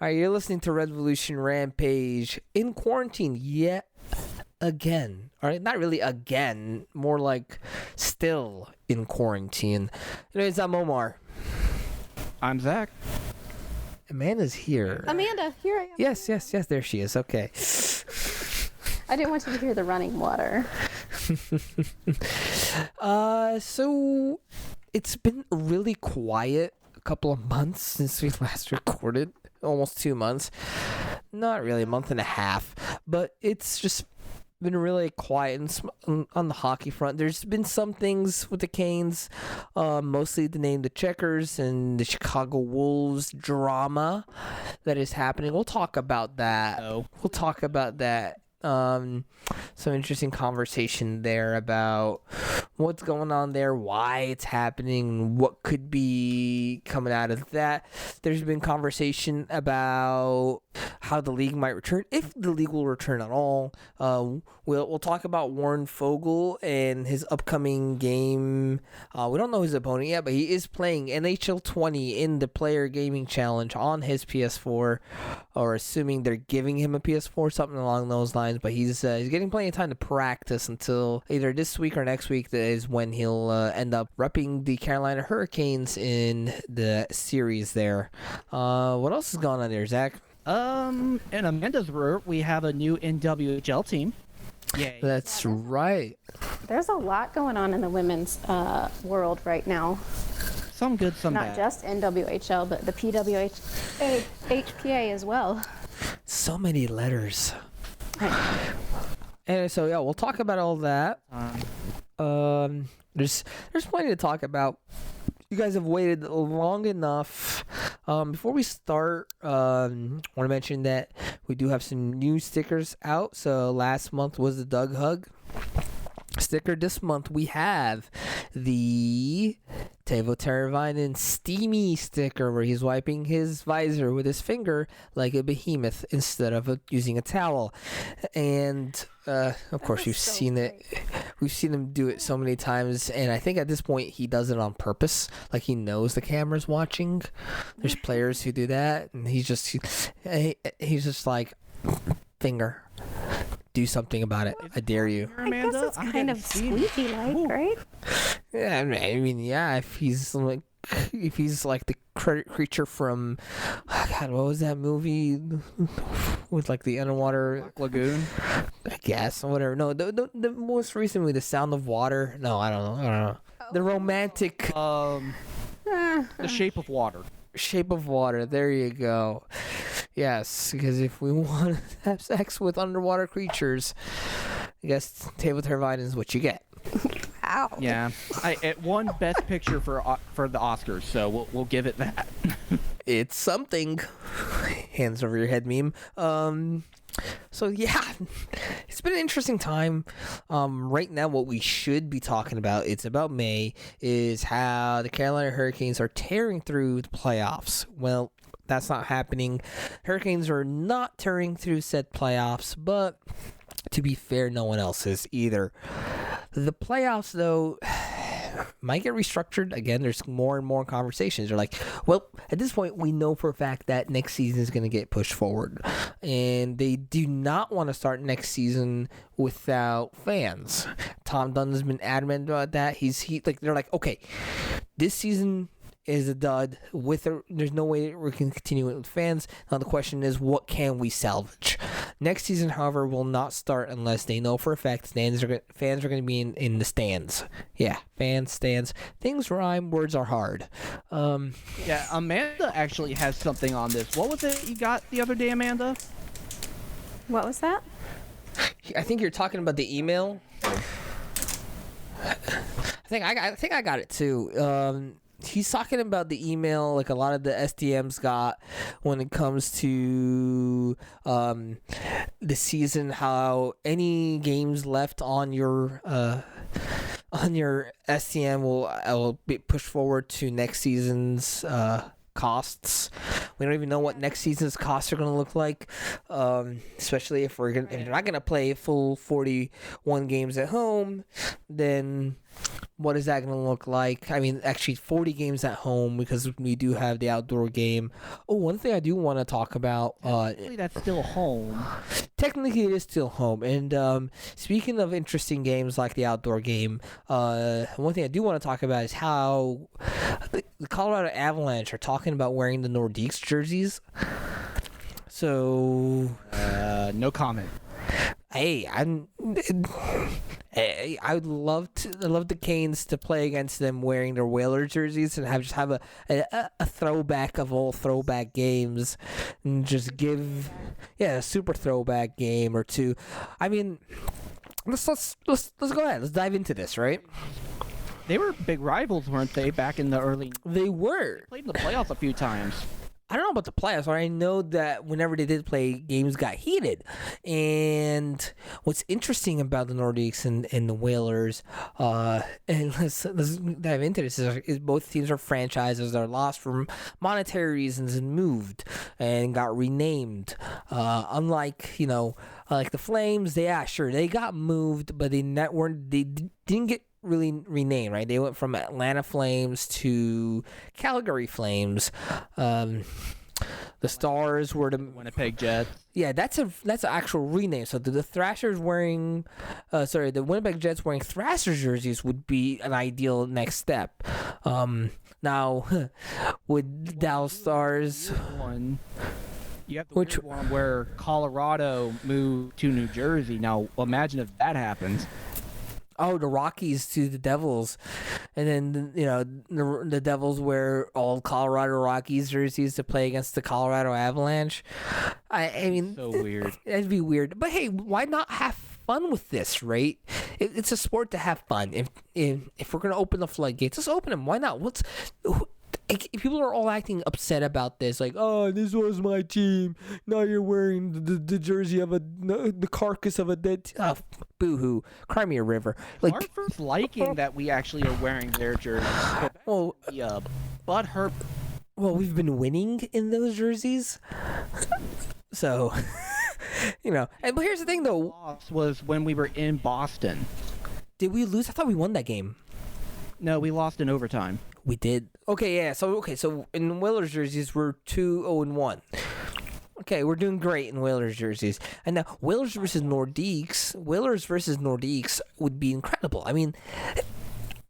All right, you're listening to Revolution Rampage in quarantine yet again. All right, not really again, more like still in quarantine. Anyways, I'm Omar. I'm Zach. Amanda's here. Amanda, here I am. Yes, there she is. Okay. I didn't want you to hear the running water. So it's been really quiet a couple of months since we last recorded. Almost 2 months. Not really, a month and a half. But it's just been really quiet on the hockey front. There's been some things with the Canes, mostly the name the Checkers and the Chicago Wolves drama that is happening. We'll talk about that. We'll talk about that. Some interesting conversation there about what's going on there, why it's happening, what could be coming out of that. There's been conversation about how the league might return, if the league will return at all. We'll talk about Warren Fogle and his upcoming game. We don't know his opponent yet, but he is playing NHL 20 in the Player Gaming Challenge on his PS4, or assuming they're giving him a PS4, something along those lines. But he's getting plenty of time to practice until either this week or next week. That is when he'll end up repping the Carolina Hurricanes in the series there. What else is going on there, Zach? In Amanda's world, we have a new NWHL team. Yay. That's right. There's a lot going on in the women's world right now. Some good, some Not bad. just NWHL, but the HPA as well. So many letters. And so yeah, we'll talk about all that. There's plenty to talk about. You guys have waited long enough. Before we start, I want to mention that we do have some new stickers out. So last month was the Doug Hug sticker. This month we have the Teuvo Teravainen Steamy sticker, where he's wiping his visor with his finger like a behemoth instead of using a towel. And of course, we've seen it. We've seen him do it so many times, and I think at this point he does it on purpose. Like, he knows the camera's watching. There's players who do that, and he's just like, finger. Do something about it. I dare you. I guess it's kind of squeaky-like, right? Yeah, I mean, yeah. If he's like the creature from, God, what was that movie with like the underwater Lagoon? I guess, or whatever. No, the most recently, The Sound of Water. No, I don't know. The romantic. The Shape of Water. Shape of Water. There you go. Yes, because if we want to have sex with underwater creatures, I guess Teuvo Teravainen is what you get. Ow. Yeah, it won Best Picture for the Oscars, so we'll give it that. It's something. Hands over your head meme. So yeah, it's been an interesting time. Right now, what we should be talking about, it's about May, is how the Carolina Hurricanes are tearing through the playoffs. Well, that's not happening. Hurricanes are not tearing through said playoffs, but to be fair, no one else is either. The playoffs, though, might get restructured. Again, there's more and more conversations. They're like, well, at this point, we know for a fact that next season is going to get pushed forward. And they do not want to start next season without fans. Tom Dunn has been adamant about that. They're like, okay, this season is a dud. There's no way we can continue it with fans. Now the question is, what can we salvage? Next season, however, will not start unless they know for a fact fans are going to be in the stands. Yeah, fans, stands. Things rhyme, words are hard. Yeah, Amanda actually has something on this. What was it you got the other day, Amanda? What was that? I think you're talking about the email. I think I got it too. He's talking about the email, like a lot of the SDMs got when it comes to the season, how any games left on your SDM will be pushed forward to next season's costs. We don't even know what next season's costs are going to look like, especially if they're not going to play full 41 games at home. Then what is that going to look like? I mean, actually, 40 games at home because we do have the outdoor game. Oh, one thing I do want to talk about. Technically, that's still home. Technically, it is still home. And speaking of interesting games like the outdoor game, one thing I do want to talk about is how the Colorado Avalanche are talking about wearing the Nordiques jerseys. So, No comment. hey, I would love the Canes to play against them wearing their Whaler jerseys and have a throwback of all throwback games, and just give a super throwback game or two. I mean, let's go ahead. Let's dive into this, right? They were big rivals, weren't they, back in the early... They were. They played in the playoffs a few times. I don't know about the playoffs, but I know that whenever they did play, games got heated. And what's interesting about the Nordiques and the Whalers, and let's dive into this, is both teams are franchises that are lost for monetary reasons and moved and got renamed. Unlike, like the Flames, they got moved, but they didn't get really renamed, right? They went from Atlanta Flames to Calgary Flames. The Stars were the Winnipeg Jets. Yeah, that's an actual rename. So the Thrashers the Winnipeg Jets wearing Thrashers jerseys would be an ideal next step. Now with Dallas Stars, You have the weird one where Colorado moved to New Jersey. Now imagine if that happens. Oh, the Rockies to the Devils, and then the Devils wear all Colorado Rockies jerseys to play against the Colorado Avalanche. I mean, so weird. It'd be weird, but hey, why not have fun with this, right? It's a sport to have fun. If we're gonna open the floodgates, let's open them. Why not? People are all acting upset about this, like, oh, this was my team. Now you're wearing the jersey of the carcass of a dead. Boo-hoo! Cry me a river. Like, Hartford's liking that we actually are wearing their jerseys. well, But her. Well, we've been winning in those jerseys, so And but here's the thing, though. Loss was when we were in Boston. Did we lose? I thought we won that game. No, we lost in overtime. We did. Okay, yeah. So in Whalers jerseys, we're 2-0-1. Okay, we're doing great in Whalers jerseys. And now Whalers versus Nordiques would be incredible. I mean,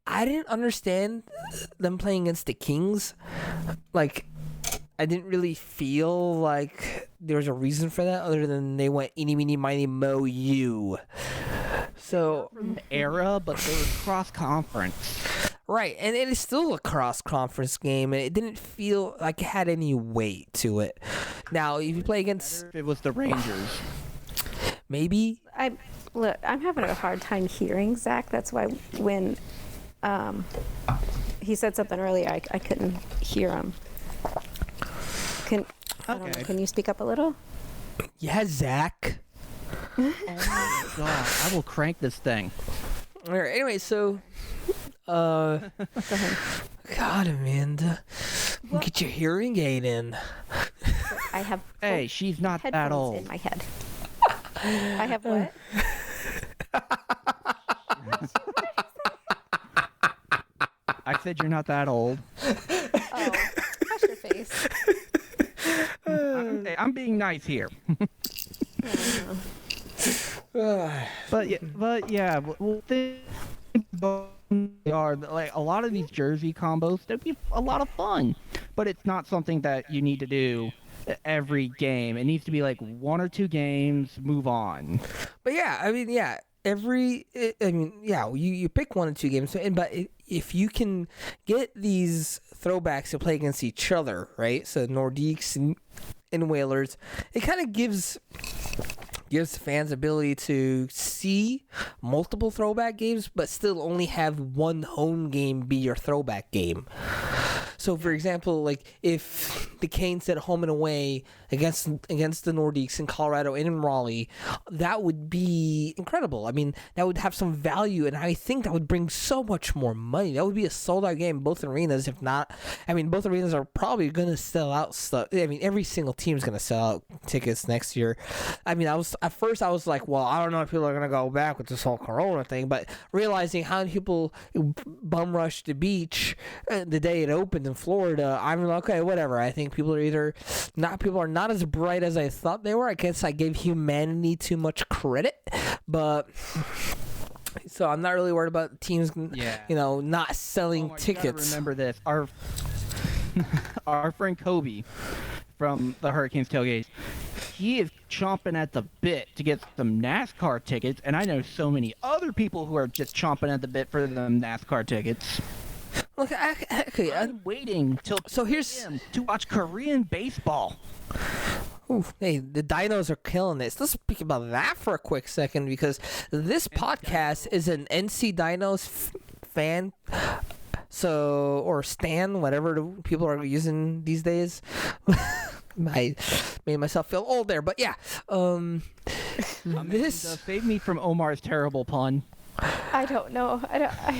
I didn't understand them playing against the Kings. Like, I didn't really feel like there was a reason for that other than they went eeny, meeny, miny, mo, you. So, Era, but they were cross-conference. Right, and it is still a cross-conference game, and it didn't feel like it had any weight to it. Now, if you play against... If it was the Rangers. Maybe? I'm having a hard time hearing Zach. That's why when he said something earlier, I couldn't hear him. Can you speak up a little? Yeah, Zach. Oh my god, I will crank this thing. All right, anyway, so... God, Amanda. Get your hearing aid in. I have... Hey, she's not that headphones old. in my head. I have what? I said you're not that old. Oh, wash your face. I'm being nice here. But yeah, well, they are like a lot of these jersey combos. They'd be a lot of fun, but it's not something that you need to do every game. It needs to be like 1 or 2 games, move on. But yeah, I mean, yeah, you pick 1 or 2 games, but if you can get these throwbacks to play against each other, right? So Nordiques and Whalers, it kind of gives fans ability to see multiple throwback games, but still only have one home game be your throwback game. So, for example, like if the Canes did home and away against the Nordiques in Colorado and in Raleigh, that would be incredible. I mean, that would have some value, and I think that would bring so much more money. That would be a sold-out game, both arenas. If not, I mean, both arenas are probably going to sell out stuff. I mean, every single team is going to sell out tickets next year. I mean, at first I was like, well, I don't know if people are going to go back with this whole Corona thing, but realizing how many people bum rushed the beach the day it opened in Florida, I'm like, okay, whatever. I think people are not as bright as I thought they were. I guess I gave humanity too much credit, but so I'm not really worried about teams, not selling tickets. You gotta remember this. Our friend Kobe from the Hurricanes tailgate, he is chomping at the bit to get some NASCAR tickets, and I know so many other people who are just chomping at the bit for them NASCAR tickets. Look, I'm waiting till here's to watch Korean baseball. Ooh, hey, the Dinos are killing this. Let's speak about that for a quick second, because this podcast is an NC Dinos fan, or stan, whatever people are using these days. I made myself feel old there, but yeah. This save me from Omar's terrible pun. I don't know. I don't know.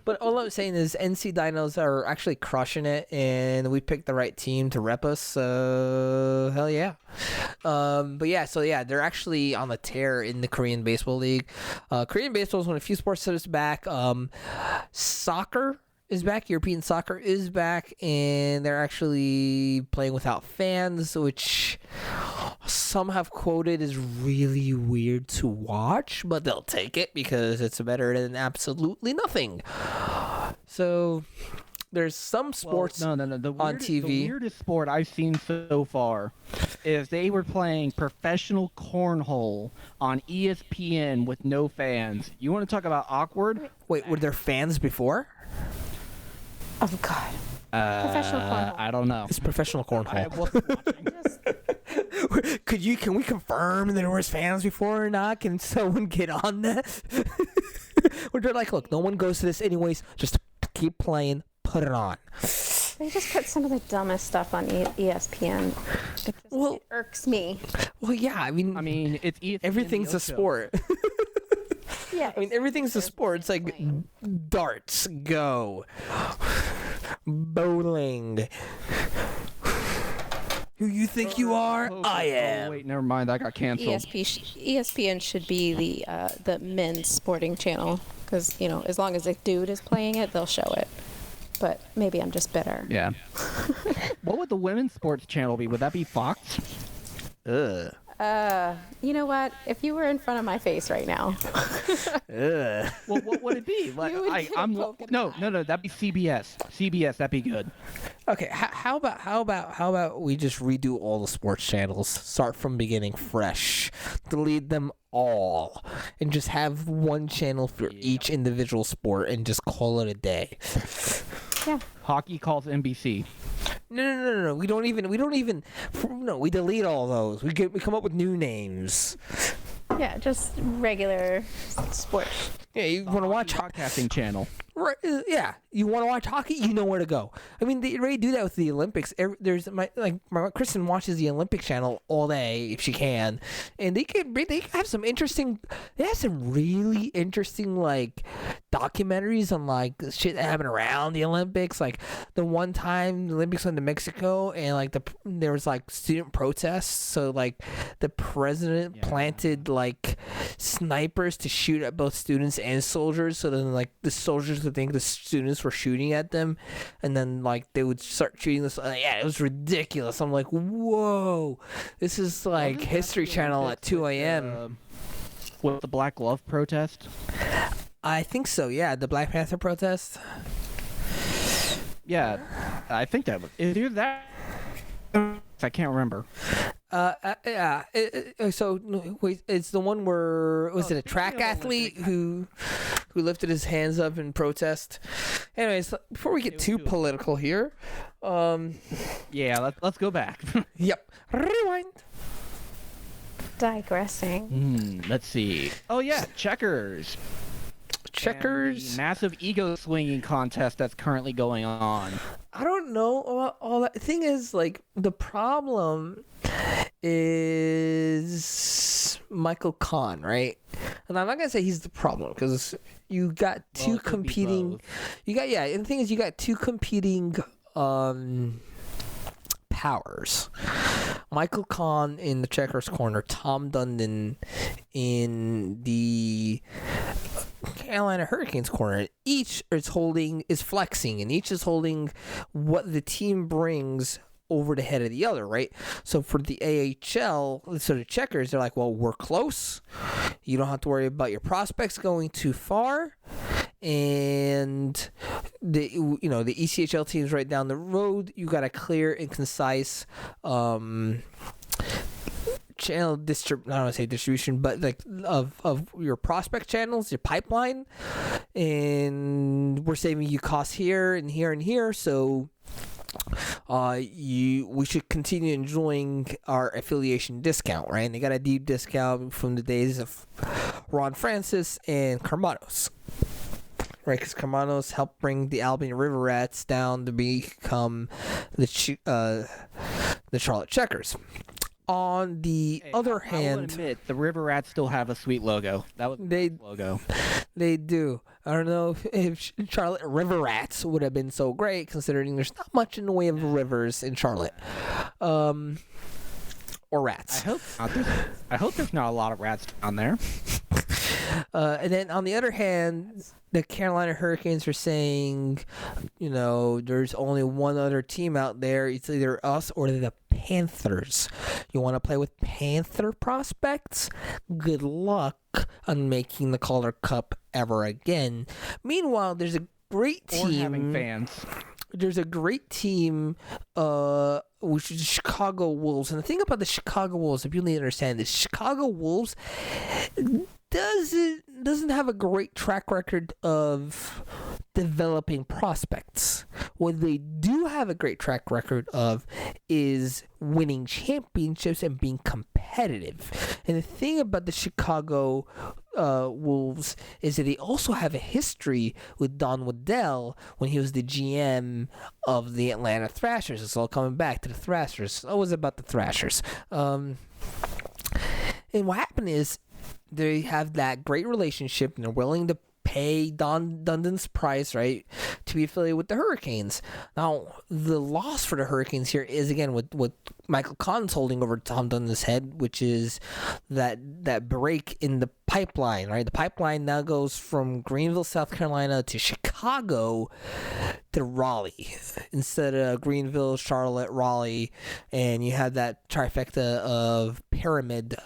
But all I'm saying is NC Dinos are actually crushing it, and we picked the right team to rep us, so hell yeah. But yeah, so yeah, they're actually on the tear in the Korean Baseball League. Korean Baseball is one of the few sports that is back. Soccer is back. European soccer is back, and they're actually playing without fans, which some have quoted is really weird to watch, but they'll take it because it's better than absolutely nothing. So there's some sports on TV. The weirdest sport I've seen so far is they were playing professional cornhole on ESPN with no fans. You want to talk about awkward? Wait, were there fans before? Oh, God. Professional cornhole. I don't know. It's professional cornhole. I wasn't watching. Can we confirm there was fans before or not? Can someone get on that? Or they're like, look, no one goes to this anyways. Just keep playing. Put it on. They just put some of the dumbest stuff on ESPN. It irks me. Well, yeah. I mean, it's ESPN, everything's a sport. Yeah. I mean, everything's a sport. It's like darts, go. Bowling. Who you think you are? I am. Oh, wait, never mind. That got canceled. ESPN should be the men's sporting channel, because, as long as a dude is playing it, they'll show it. But maybe I'm just bitter. Yeah. What would the women's sports channel be? Would that be Fox? Ugh. You know what? If you were in front of my face right now. Ugh. Well, what would it be? Like, no. That'd be CBS. CBS, that'd be good. Okay, how about we just redo all the sports channels, start from beginning fresh, delete them all, and just have one channel for each individual sport and just call it a day. Yeah. Hockey calls NBC. No. We don't even. No, we delete all those. We come up with new names. Yeah, just regular sports. Yeah, you want to watch Broadcasting channel. Right, yeah, you want to watch hockey, you know where to go. I mean, they already do that with the Olympics. My Kristen watches the Olympic channel all day if she can, and they have some interesting. They have some really interesting documentaries on shit that happened around the Olympics. Like the one time the Olympics went to Mexico, and there was student protests. So the president planted snipers to shoot at both students and soldiers. So then the soldiers would think the students were shooting at them, and then they would start shooting this. Yeah, it was ridiculous. I'm like, whoa, this is History Channel at 2 a.m. With the Black Glove protest? I think so. Yeah, the Black Panther protest. Yeah, I think that was either that. I can't remember. Yeah. So wait, it's the one where was it a track athlete who lifted his hands up in protest? Anyways, before we get too political here, yeah, let's go back. Yep, rewind. Digressing. Let's see. Oh yeah, checkers. Checkers. And the massive ego swinging contest that's currently going on. I don't know all that. The thing is, like, the problem is Michael Kahn, right? And I'm not gonna say he's the problem because you got two competing. You got and the thing is, you got two competing powers. Michael Kahn in the Checkers corner, Tom Dundon in the Carolina Hurricanes corner. Each is flexing, and each is holding what the team brings over the head of the other, right? So for the AHL, so the Checkers, they're like, well, we're close. You don't have to worry about your prospects going too far. And the ECHL teams right down the road, you got a clear and concise channel I don't want to say distribution, but like of your prospect channels, your pipeline, and we're saving you costs here and here and here, so we should continue enjoying our affiliation discount, right? And they got a deep discount from the days of Ron Francis and Carmanos, right? Because Carmanos helped bring the Albany River Rats down to become the Charlotte Checkers. On the other hand, I will admit, the River Rats still have a sweet logo. That was the logo. They do. I don't know if Charlotte River Rats would have been so great, considering there's not much in the way of rivers in Charlotte, or rats. I hope there's not a lot of rats down there. And then on the other hand, the Carolina Hurricanes are saying, there's only one other team out there. It's either us or the Panthers. You want to play with Panther prospects? Good luck on making the Calder Cup ever again. Meanwhile, there's a great team. Or having fans. There's a great team, which is the Chicago Wolves. And the thing about the Chicago Wolves, if you need to understand this, Chicago Wolves doesn't have a great track record of developing prospects. What they do have a great track record of is winning championships and being competitive. And the thing about the Chicago Wolves is that they also have a history with Don Waddell when he was the GM of the Atlanta Thrashers. It's all coming back to the Thrashers. It's always about the Thrashers. And what happened is they have that great relationship and they're willing to pay Don Dundon's price, right, to be affiliated with the Hurricanes. Now, the loss for the Hurricanes here is, again, what Michael Kahn's holding over Tom Dundon's head, which is that break in the pipeline, right? The pipeline now goes from Greenville, South Carolina to Chicago to Raleigh instead of Greenville, Charlotte, Raleigh, and you have that trifecta of pyramid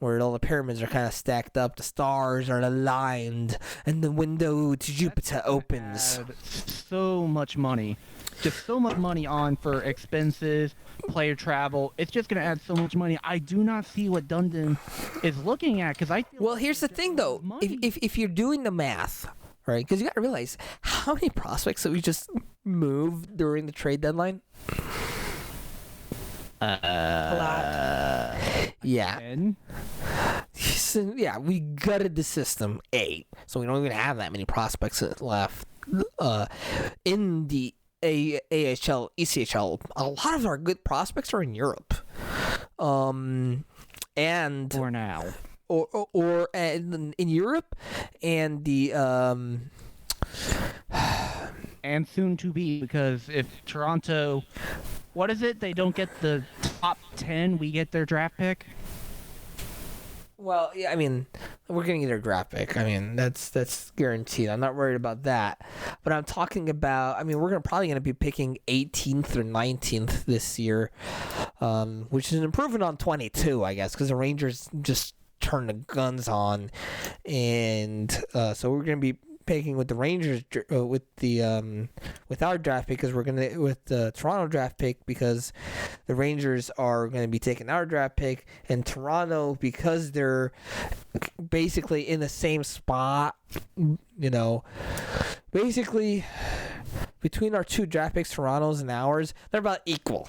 where all the pyramids are kind of stacked up, the stars are aligned, and the window to Jupiter opens. So much money. Just so much money on for expenses, player travel. It's just going to add so much money. I do not see what Dundon is looking at, because I feel Well, here's the thing, though. If you're doing the math, right, because you got to realize, how many prospects that we just moved during the trade deadline? A lot. Yeah. 10? So, yeah, we gutted the system, 8. So we don't even have that many prospects left in the AHL, ECHL. A lot of our good prospects are in Europe. And For now. Or in Europe and the And soon to be, because if Toronto, what is it? They don't get the top 10, we get their draft pick? Well, yeah, I mean, we're going to get our draft pick. I mean, that's guaranteed. I'm not worried about that. But I'm talking about, I mean, we're probably going to be picking 18th or 19th this year, which is an improvement on 22, I guess, because the Rangers just turned the guns on. And so we're going to be picking with the Rangers with our draft pick, because we're gonna with the Toronto draft pick, because the Rangers are going to be taking our draft pick, and Toronto, because they're basically in the same spot, basically between our two draft picks, Toronto's and ours, they're about equal.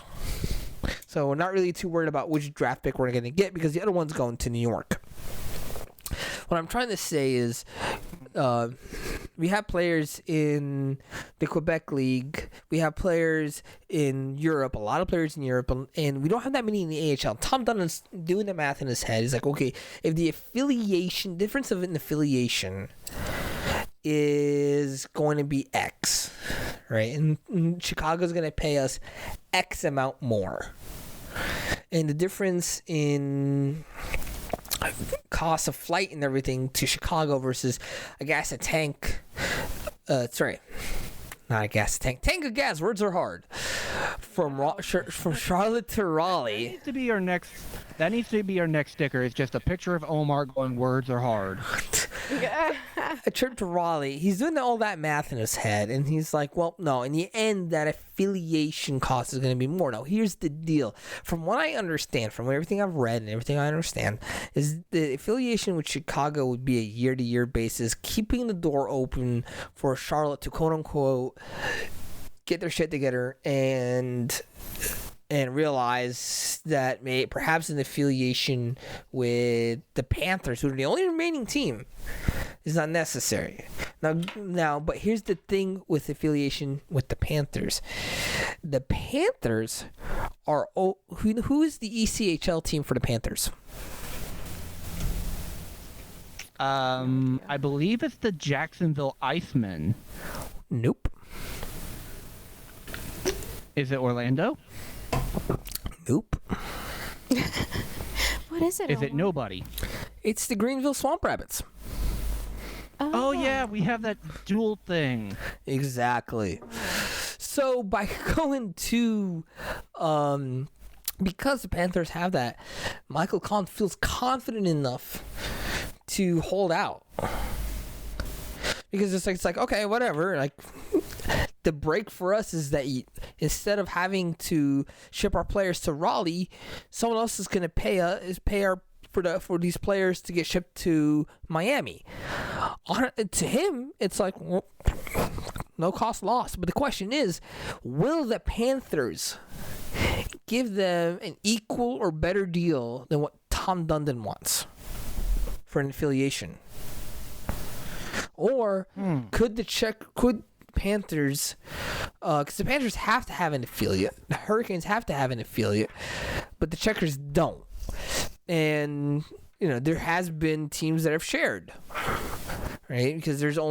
So we're not really too worried about which draft pick we're going to get, because the other one's going to New York. What I'm trying to say is, we have players in the Quebec League. We have players in Europe, a lot of players in Europe, and we don't have that many in the AHL. Tom Dunn's doing the math in his head. He's like, okay, if the difference of an affiliation is going to be X, right? And Chicago's going to pay us X amount more. And the difference in cost of flight and everything to Chicago versus a gas tank. Not a gas tank. Tank of gas. Words are hard. From Charlotte to Raleigh. That needs to be our next sticker. It's just a picture of Omar going, "Words are hard." A trip to Raleigh. He's doing all that math in his head, and he's like, well, no, in the end, that affiliation cost is going to be more. Now, here's the deal. From what I understand, from everything I've read and everything I understand, is the affiliation with Chicago would be a year-to-year basis, keeping the door open for Charlotte to, quote-unquote, get their shit together and realize that perhaps an affiliation with the Panthers, who are the only remaining team, is not necessary. Now, but here's the thing with affiliation with the Panthers. The Panthers are who is the ECHL team for the Panthers? I believe it's the Jacksonville Icemen. Nope. Is it Orlando? Nope. What is it? Is it nobody? It's the Greenville Swamp Rabbits. Oh yeah, we have that dual thing. Exactly. So by going to, because the Panthers have that, Michael Kahn feels confident enough to hold out. Because it's like okay, whatever. Like, the break for us is that instead of having to ship our players to Raleigh, someone else is going to pay for these players to get shipped to Miami. To him, it's like, well, no cost lost. But the question is, will the Panthers give them an equal or better deal than what Tom Dundon wants for an affiliation? Or could Panthers, because the Panthers have to have an affiliate, the Hurricanes have to have an affiliate, but the Checkers don't. And there has been teams that have shared, right? Because there were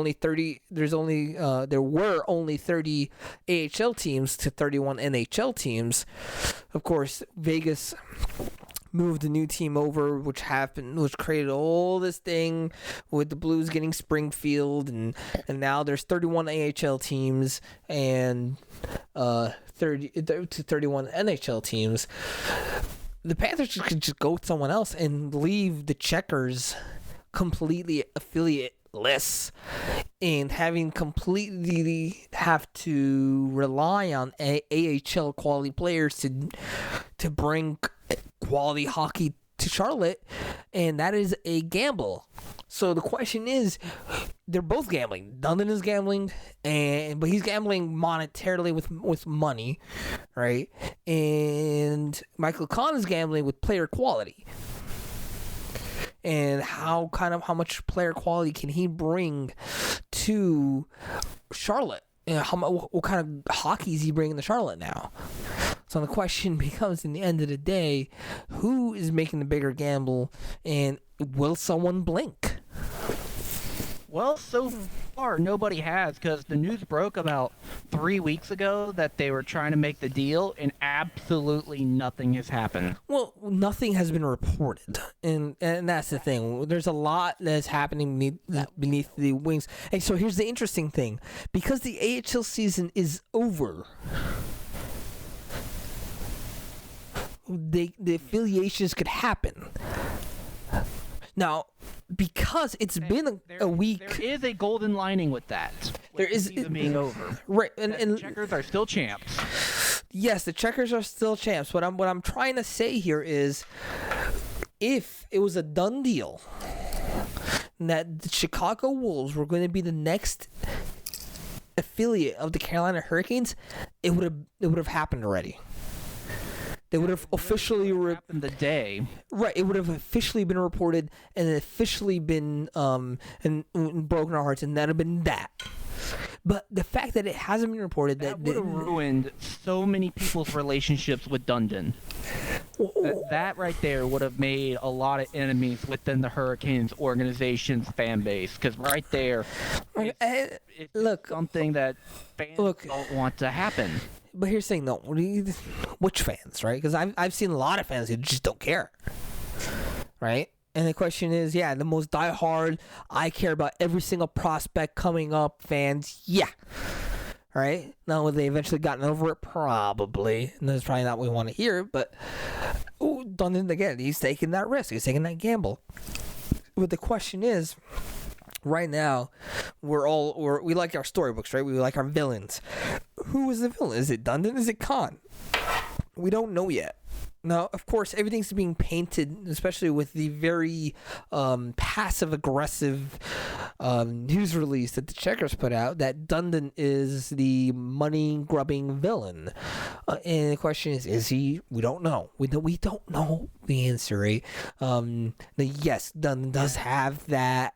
only 30 AHL teams to 31 NHL teams. Of course, Vegas moved a new team over, which created all this thing with the Blues getting Springfield, and now there's 31 AHL teams and 30 to 31 NHL teams. The Panthers could just go with someone else and leave the Checkers completely affiliate-less and having completely have to rely on AHL quality players to bring quality hockey to Charlotte, and that is a gamble. So the question is, they're both gambling. Dundon is gambling, but he's gambling monetarily with money, right? And Michael Kahn is gambling with player quality. And how much player quality can he bring to Charlotte? What kind of hockey is he bringing to Charlotte now? So the question becomes, in the end of the day, who is making the bigger gamble, and will someone blink? Well, so far, nobody has, because the news broke about 3 weeks ago that they were trying to make the deal, and absolutely nothing has happened. Well, nothing has been reported, and that's the thing. There's a lot that's happening beneath the wings. And so here's the interesting thing. Because the AHL season is over, the affiliations could happen. Now, because it's been a week, there is a golden lining with that. There is being over, right? And the Checkers are still champs. Yes, the Checkers are still champs. What I'm trying to say here is, if it was a done deal that the Chicago Wolves were going to be the next affiliate of the Carolina Hurricanes, it would have happened already. they would have officially happened the day. Right, it would have officially been reported and officially been and broken our hearts, and that'd have been that. But the fact that it hasn't been reported that would have ruined so many people's relationships with Dundon. That right there would have made a lot of enemies within the Hurricanes organization's fan base. Because right there, it's something that fans don't want to happen. But here's the thing, though. Which fans, right? Because I've seen a lot of fans who just don't care, right? And the question is, the most diehard, I care about every single prospect coming up fans, right? Now, have they eventually gotten over it? Probably. And that's probably not what we want to hear, but Dundon, again, he's taking that risk. He's taking that gamble. But the question is, right now, we like our storybooks, right? We like our villains. Who is the villain? Is it Dundon? Is it Khan? We don't know yet. Now, of course, everything's being painted, especially with the very passive-aggressive news release that the Checkers put out, that Dundon is the money-grubbing villain. And the question is he? We don't know. We don't know the answer, right? Yes, Dundon does have that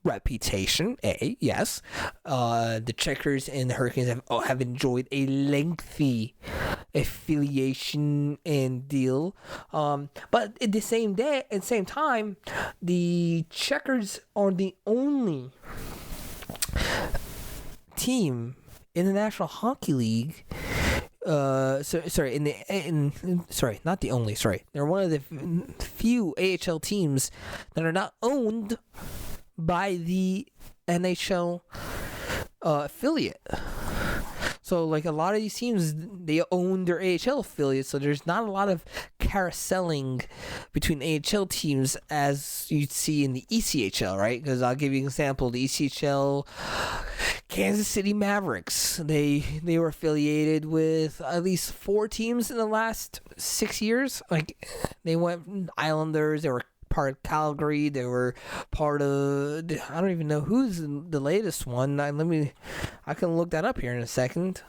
reputation, yes. The Checkers and the Hurricanes have enjoyed a lengthy affiliation and deal, but at the same time, the Checkers are the only team in the National Hockey League. Not the only. Sorry, they're one of the few AHL teams that are not owned by the NHL affiliate. So, like, a lot of these teams, they own their AHL affiliates, so there's not a lot of carouseling between AHL teams as you'd see in the ECHL, right? Because I'll give you an example. The ECHL, Kansas City Mavericks, they were affiliated with at least 4 teams in the last 6 years. Like, they went Islanders, they were part of Calgary, they were part of, I don't even know who's the latest one. I can look that up here in a second.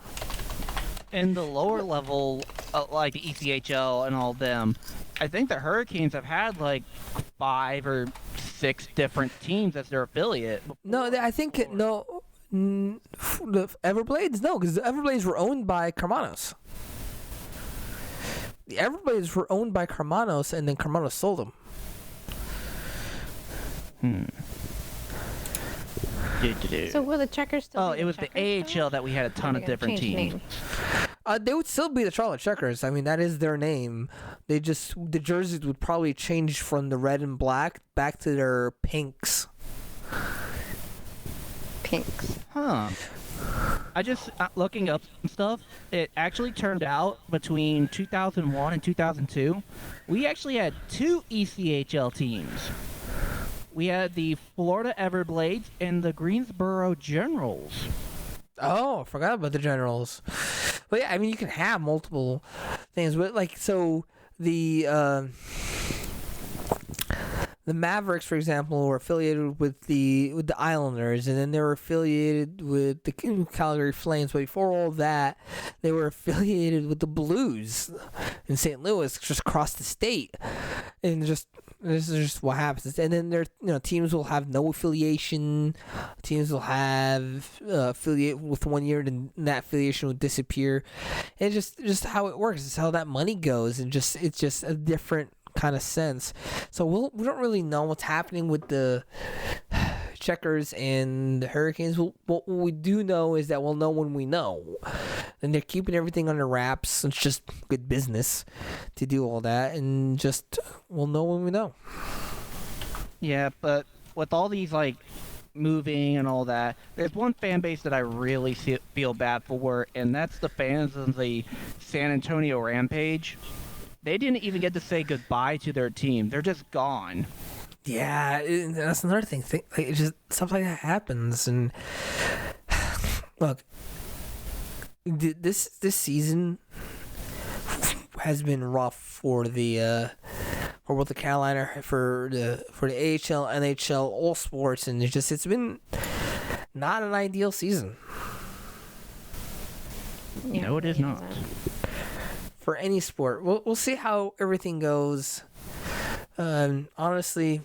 In the lower level, like the ECHL and all of them, I think the Hurricanes have had like 5 or 6 different teams as their affiliate. No, I think the Everblades, no, because the Everblades were owned by Carmanos. The Everblades were owned by Carmanos, and then Carmanos sold them. So will the Checkers still? It was the AHL that we had a ton of different teams. They would still be the Charlotte Checkers. I mean, that is their name. The jerseys would probably change from the red and black back to their pinks. Pinks. Huh. I just, looking up some stuff, it actually turned out between 2001 and 2002, we actually had 2 ECHL teams. We had the Florida Everblades and the Greensboro Generals. Oh, I forgot about the Generals. But yeah, I mean, you can have multiple things, but like, so the Mavericks, for example, were affiliated with the Islanders, and then they were affiliated with the Calgary Flames. But before all that, they were affiliated with the Blues in St. Louis, just across the state. And this is just what happens. And then teams will have no affiliation. Teams will have affiliate with 1 year, and that affiliation will disappear. And just how it works. It's how that money goes, and it's just a different kind of sense. So we don't really know what's happening with the Checkers and the Hurricanes. What we do know is that we'll know when we know, and they're keeping everything under wraps. It's just good business to do all that, and just we'll know when we know. Yeah, but with all these like moving and all that, there's one fan base that I really feel bad for, and that's the fans of the San Antonio Rampage. They didn't even get to say goodbye to their team. They're just gone. Yeah, that's another thing. It's just stuff like that happens, and look, this season has been rough for both the Carolina, for the AHL, NHL, all sports, and it's been not an ideal season. Yeah, no, it is not. for any sport. We'll see how everything goes. Honestly,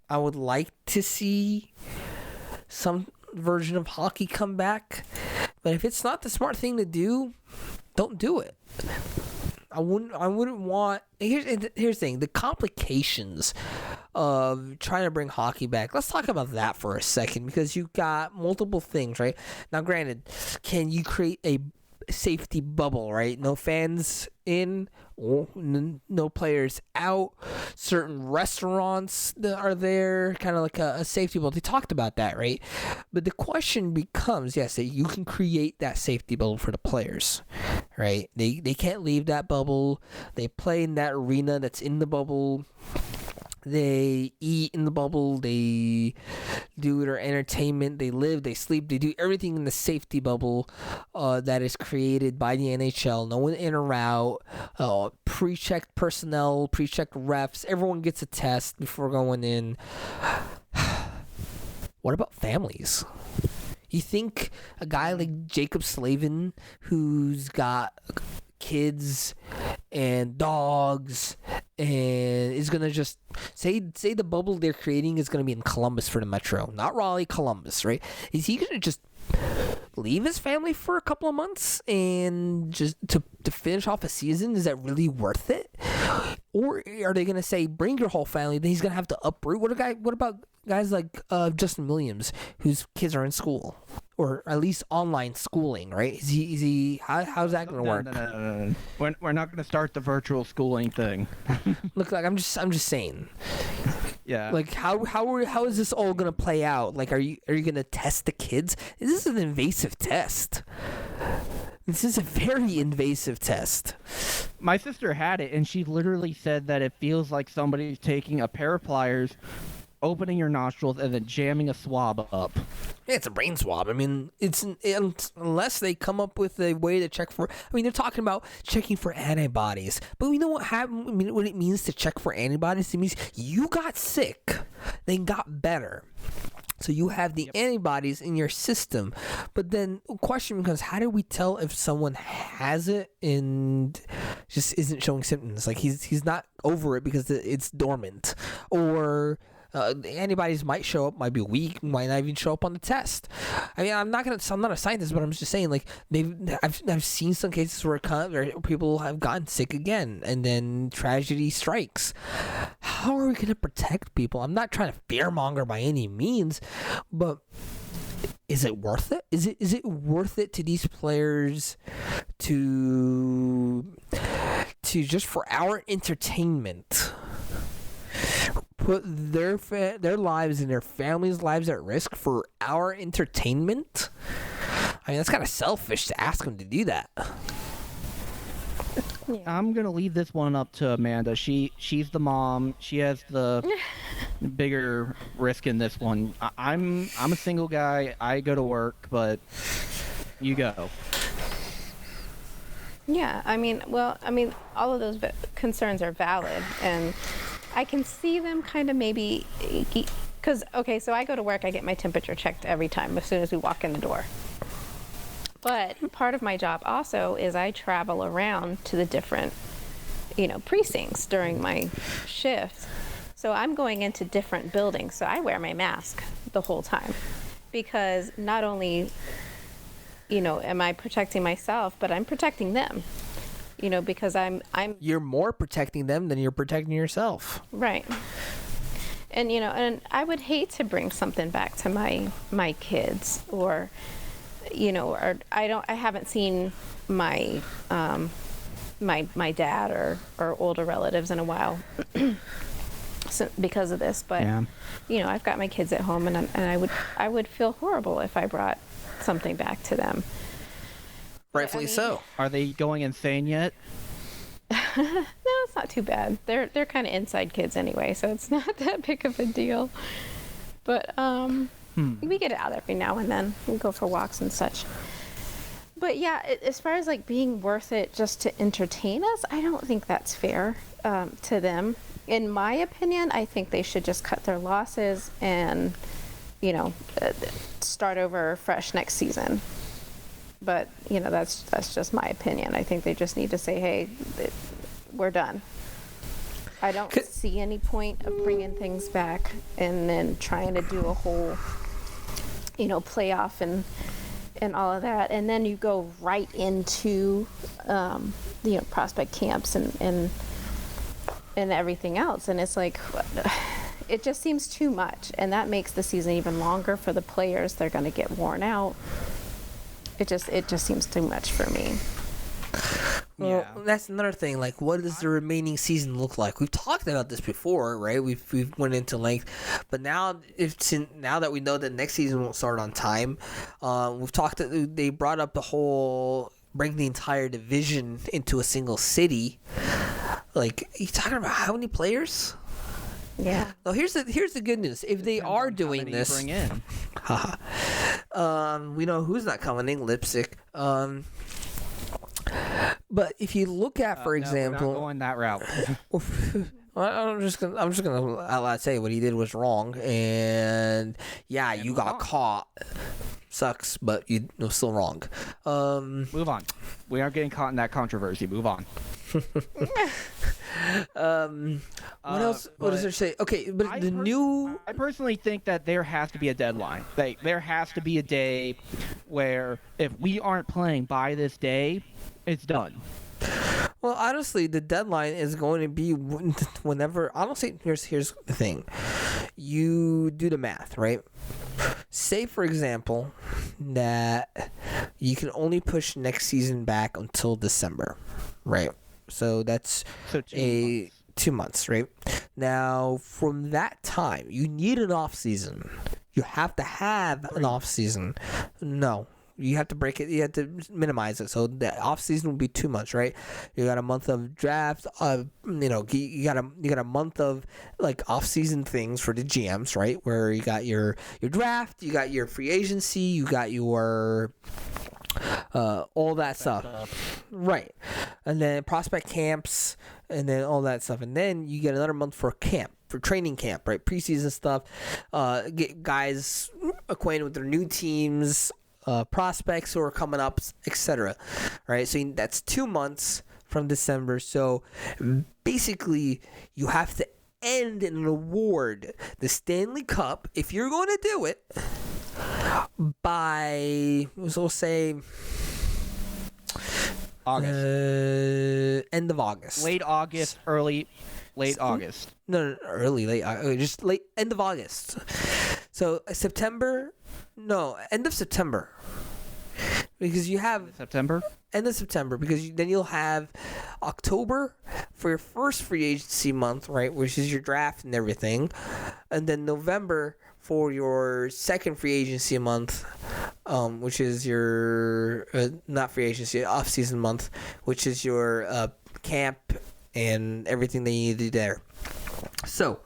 I would like to see some version of hockey come back, but if it's not the smart thing to do, don't do it. I wouldn't want. Here's the thing: the complications of trying to bring hockey back. Let's talk about that for a second, because you've got multiple things, right? Now, granted, can you create a safety bubble, right? No fans in, no players out. Certain restaurants that are there, kind of like a safety bubble. They talked about that, right? But the question becomes, yes, that you can create that safety bubble for the players, right? They can't leave that bubble. They play in that arena that's in the bubble. They eat in the bubble. They do their entertainment. They live, they sleep, they do everything in the safety bubble that is created by the NHL. No one in or out. Pre-checked personnel, pre-checked refs. Everyone gets a test before going in. What about families? You think a guy like Jacob Slavin, who's got kids and dogs, and is gonna just say the bubble they're creating is gonna be in Columbus for the Metro, not Raleigh, Columbus, right? Is he gonna just leave his family for a couple of months and just to finish off a season? Is that really worth it? Or are they gonna say bring your whole family? Then he's gonna have to uproot. What about guys like Justin Williams, whose kids are in school, or at least online schooling, right? Is he how's that gonna work? No. We're not gonna start the virtual schooling thing. Look, like I'm just saying. Yeah. Like how is this all gonna play out? Like, are you gonna test the kids? This is an invasive test. This is a very invasive test. My sister had it, and she literally said that it feels like somebody's taking a pair of pliers, opening your nostrils, and then jamming a swab up. Yeah, it's a brain swab. I mean, unless they come up with a way to check for. I mean, they're talking about checking for antibodies, but we know what happened. I mean, what it means to check for antibodies. It means you got sick, then got better. So you have the antibodies in your system. But then the question becomes, how do we tell if someone has it and just isn't showing symptoms? Like he's not over it because it's dormant, or the antibodies might show up, might be weak, might not even show up on the test. I mean, I'm not a scientist, but I'm just saying, like, I've seen some cases where people have gotten sick again, and then tragedy strikes. How are we going to protect people? I'm not trying to fearmonger by any means, but is it worth it? Is it worth it to these players to just for our entertainment put their lives and their families' lives at risk for our entertainment? I mean, that's kind of selfish to ask them to do that. Yeah. I'm gonna leave this one up to Amanda. She's the mom. She has the bigger risk in this one. I'm a single guy. I go to work, but you go. Yeah, I mean, all of those concerns are valid, and I can see them kind of maybe, because, okay, so I go to work, I get my temperature checked every time as soon as we walk in the door. But part of my job also is I travel around to the different, precincts during my shift. So I'm going into different buildings, so I wear my mask the whole time, because not only, am I protecting myself, but I'm protecting them. Because I'm You're more protecting them than you're protecting yourself. right. And and I would hate to bring something back to my kids, or or I haven't seen my my dad or older relatives in a while so, because of this, but Yeah. I've got my kids at home, and I would feel horrible if I brought something back to them. Rightfully so. Are they going insane yet? No, it's not too bad. They're kind of inside kids anyway, so it's not that big of a deal. But we get it out every now and then. We go for walks and such. But yeah, as far as like being worth it just to entertain us, I don't think that's fair to them. In my opinion, I think they should just cut their losses and start over fresh next season. But that's just my opinion. I think they just need to say, hey, we're done. I don't see any point of bringing things back and then trying to do a whole, playoff and all of that, and then you go right into, prospect camps and everything else, and it's like, it just seems too much, and that makes the season even longer for the players. They're going to get worn out. It just seems too much for me. Well, that's another thing. Like, what does the remaining season look like? We've talked about this before, right? We've went into length, but now that we know that next season won't start on time, we've talked. They brought up the whole bring the entire division into a single city. Like, you talking about how many players? Yeah. Well, here's the good news. If they are doing this, bring in. we know who's not coming in. Leipzig. But if you look at, for example, we're not going that route. I'm just gonna out loud say what he did was wrong, and you got caught. Sucks, but you still wrong. Move on. We aren't getting caught in that controversy. Move on. What else? What does it say? Okay, but I personally think that there has to be a deadline. Like, there has to be a day where if we aren't playing by this day, it's done. Well, honestly, the deadline is going to be whenever. Honestly, here's the thing. You do the math, right? Say, for example, that you can only push next season back until December, right? So that's 2 months, right? Now, from that time, you need an off season. You have to have an off season. No. You have to break it. You have to minimize it. So the off season will be 2 months, right? You got a month of draft. You got a month of like off season things for the GMs, right? Where you got your draft, you got your free agency, you got your all that stuff, right? And then prospect camps, and then all that stuff, and then you get another month for camp. For training camp, right? Preseason stuff. Get guys acquainted with their new teams. Prospects who are coming up, etc. Right, so that's 2 months from December. So basically, you have to end and award the Stanley Cup if you're going to do it by, we'll say, August. End of August. Late August, late August. No, early, late, just late, end of August. So September. No, end of September. Because you have end of September, because then you'll have October for your first free agency month, right, which is your draft and everything, and then November for your second free agency month, which is your not free agency, off season month, which is your camp and everything that you need to do there. So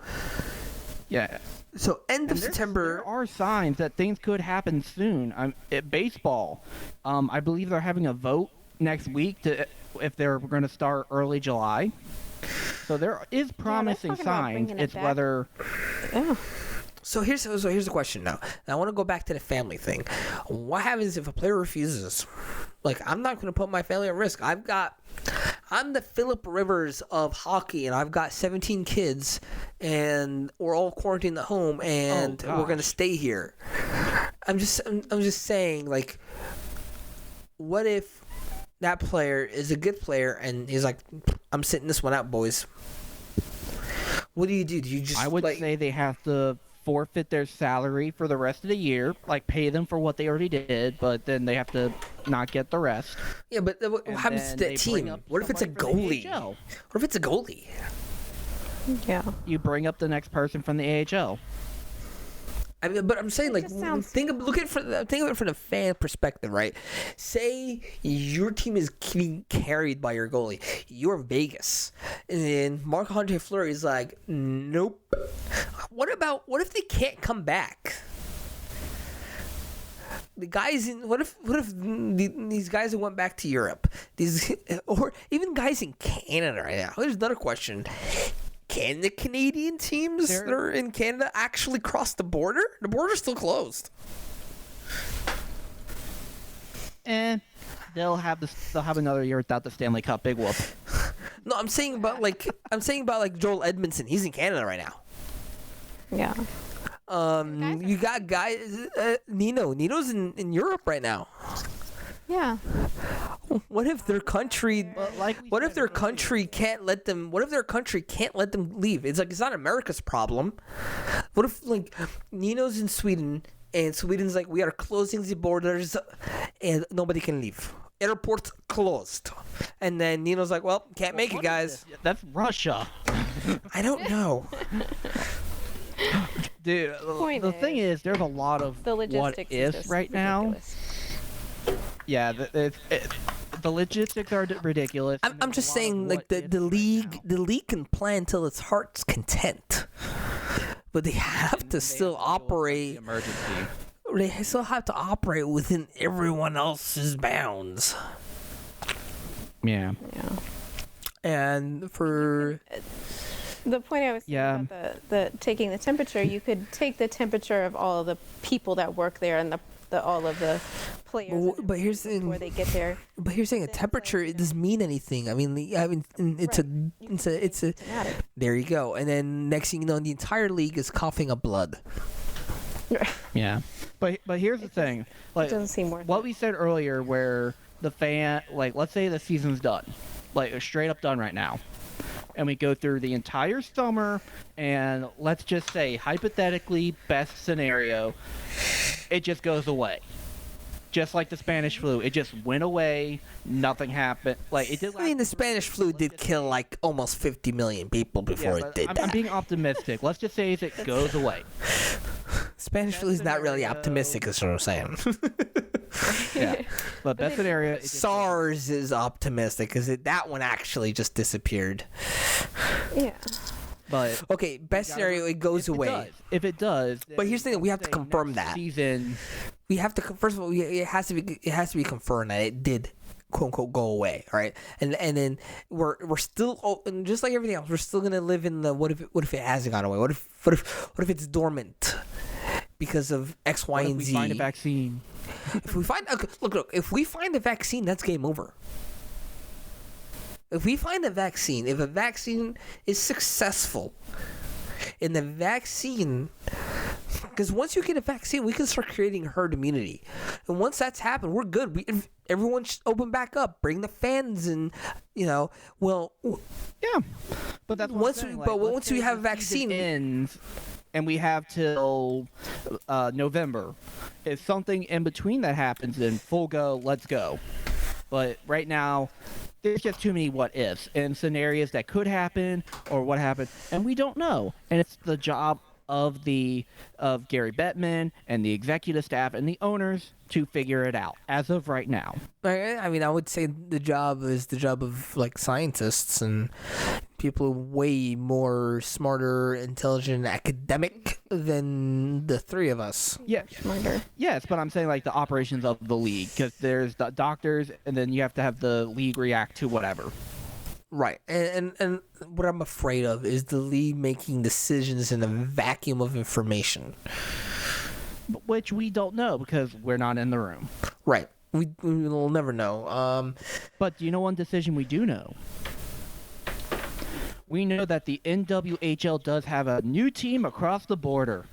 yeah. So end of September. There are signs that things could happen soon. Baseball, I believe they're having a vote next week if they're going to start early July. So there is promising signs. It's whether. Yeah. So here's the question now. I want to go back to the family thing. What happens if a player refuses? Like, I'm not going to put my family at risk. I'm the Phillip Rivers of hockey, and I've got 17 kids, and we're all quarantined at home, and we're going to stay here. I'm just saying, like, what if that player is a good player, and he's like, I'm sitting this one out, boys. What do you do? Do you just? I would say they have to forfeit their salary for the rest of the year, like pay them for what they already did, but then they have to not get the rest. Yeah, but what happens to that team? What if it's a goalie? What if it's a goalie? Yeah. You bring up the next person from the AHL. I mean, but I'm saying, like, think of it from the fan perspective, right? Say your team is being carried by your goalie. You're Vegas, and then Marc-Andre Fleury is like, nope. What if they can't come back? The guys what if these guys who went back to Europe, or even guys in Canada right now? Here's another question. Can the Canadian teams that are in Canada actually cross the border? The border's still closed. they'll have another year without the Stanley Cup. Big whoop. No, I'm saying about like Joel Edmondson. He's in Canada right now. Yeah. You got guys. Nino's in Europe right now. Yeah. What if their country? What if their said country can't let them? What if their country can't let them leave? It's like it's not America's problem. What if like Nino's in Sweden and Sweden's like we are closing the borders and nobody can leave. Airport closed, and then Nino's like, well, can't make it, guys. That's Russia. I don't know. Dude, the thing is, there's a lot of The what logistics is ifs just right now. ridiculous. Yeah, the logistics are ridiculous. and I'm there's just a lot of saying, like what the ifs right league, now. the league can plan till its heart's content, but they have to They still have to deal with operate. the emergency. They still have to operate within everyone else's bounds. Yeah. Yeah. And for The point I was saying Yeah. about the taking the temperature, you could take the temperature of all of the people that work there and all of the players. but here's the thing. before they get there. But here's the thing: a temperature it doesn't mean anything. I mean, it's a. Dramatic. There you go. And then next thing you know, the entire league is coughing up blood. Yeah. But here's the thing. It Like doesn't seem worth what it. we said earlier, where the fan, like, let's say the season's done, like straight up done right now, and we go through the entire summer, and let's just say hypothetically, best scenario, it just goes away. Just like the Spanish flu, it just went away. Nothing happened. Like it did. I mean, the last 3 Spanish flu let's did just kill say- like almost 50 million people before Yeah, it did I'm that. being optimistic. Let's just say it goes away. Spanish flu is not really scenario- optimistic, is what I'm saying. Yeah. But best scenario, it just SARS is optimistic because that one actually just disappeared. Yeah. But Okay, best scenario, it goes away. If it does, But here's the thing, we have to say confirm next that. season. We have to first of all, it has to be confirmed that it did quote unquote go away, all right? And then we're still and just like everything else, we're still gonna live in the what if it hasn't gone away? What if it's dormant because of X, Y, What if and we Z? find a vaccine? If we find look, if we find a vaccine, that's game over. If we find a vaccine, if a vaccine is successful, and the vaccine, because once you get a vaccine, we can start creating herd immunity, and once that's happened, we're good. Everyone should open back up, bring the fans, and well, Yeah, but that's what I'm Once saying, we- like, but let's once say we have the a season vaccine- ends, and we have till November. If something in between that happens, then full go, let's go. But right now, there's just too many what ifs and scenarios that could happen or what happened, and we don't know. And it's the job of Gary Bettman and the executive staff and the owners to figure it out as of right now. I mean, I would say the job is the job of like scientists and people way more smarter, intelligent, academic than the three of us. Yeah, Smarter. yes, but I'm saying like the operations of the league, because there's the doctors, and then you have to have the league react to whatever. Right. And what I'm afraid of is the league making decisions in a vacuum of information. Which we don't know because we're not in the room. Right. We'll never know. But do you know one decision we do know? We know that the NWHL does have a new team across the border.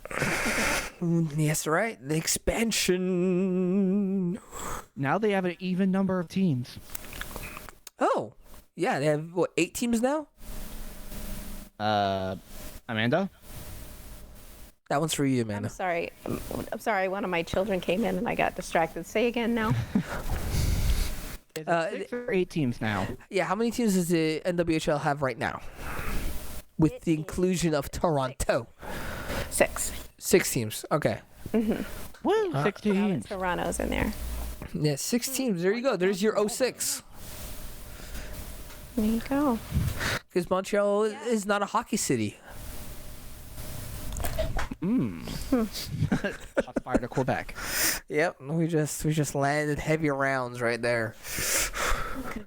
Yes, right. The expansion. Now they have an even number of teams. Oh. Yeah, they have, 8 teams now? Amanda? That one's for you, I'm Amanda. sorry. I'm sorry. One of my children came in and I got distracted. Say again now. Is it 6 or 8 teams now? Yeah, how many teams does the NWHL have right now? With the inclusion of Toronto. 6. 6 teams. Okay. Woo, 6 teams. Toronto's in there. Yeah, 6 teams. There you go. There's your 06. There you go. Because Montreal is not a hockey city. Shots fired to Quebec. Yep, we just landed heavy rounds right there.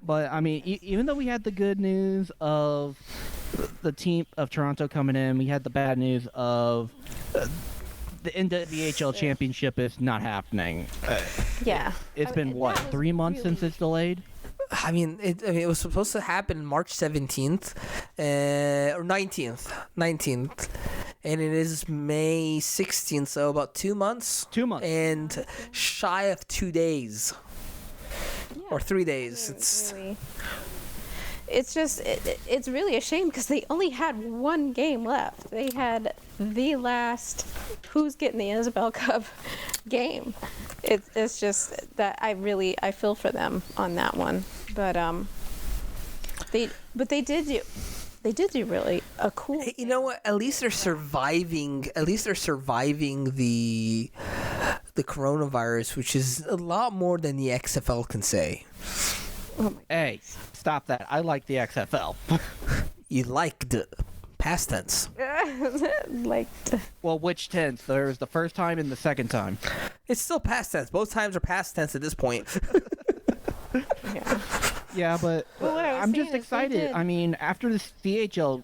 But I mean, even though we had the good news of the team of Toronto coming in, we had the bad news of the NWHL championship is not happening. Yeah. It's been, that what, was 3 months since really- it's delayed? I mean, it was supposed to happen March 17th, or 19th, and it is May 16th, so about 2 months. 2 months. And shy of 2 days. Yeah. Or 3 days. It's really a shame because they only had one game left. They had the last Who's Getting the Isabel Cup game. It's just that I feel for them on that one. But they did do really a cool. Hey, you know what? At least they're surviving. At least they're surviving the coronavirus, which is a lot more than the XFL can say. Oh my Hey, stop that. I like the XFL. You like the past tense. like Well, which tense? There's the first time and the second time. It's still past tense. Both times are past tense at this point. yeah. Yeah, but Well, what I was I'm saying just is they excited. did- I mean, after the CHL,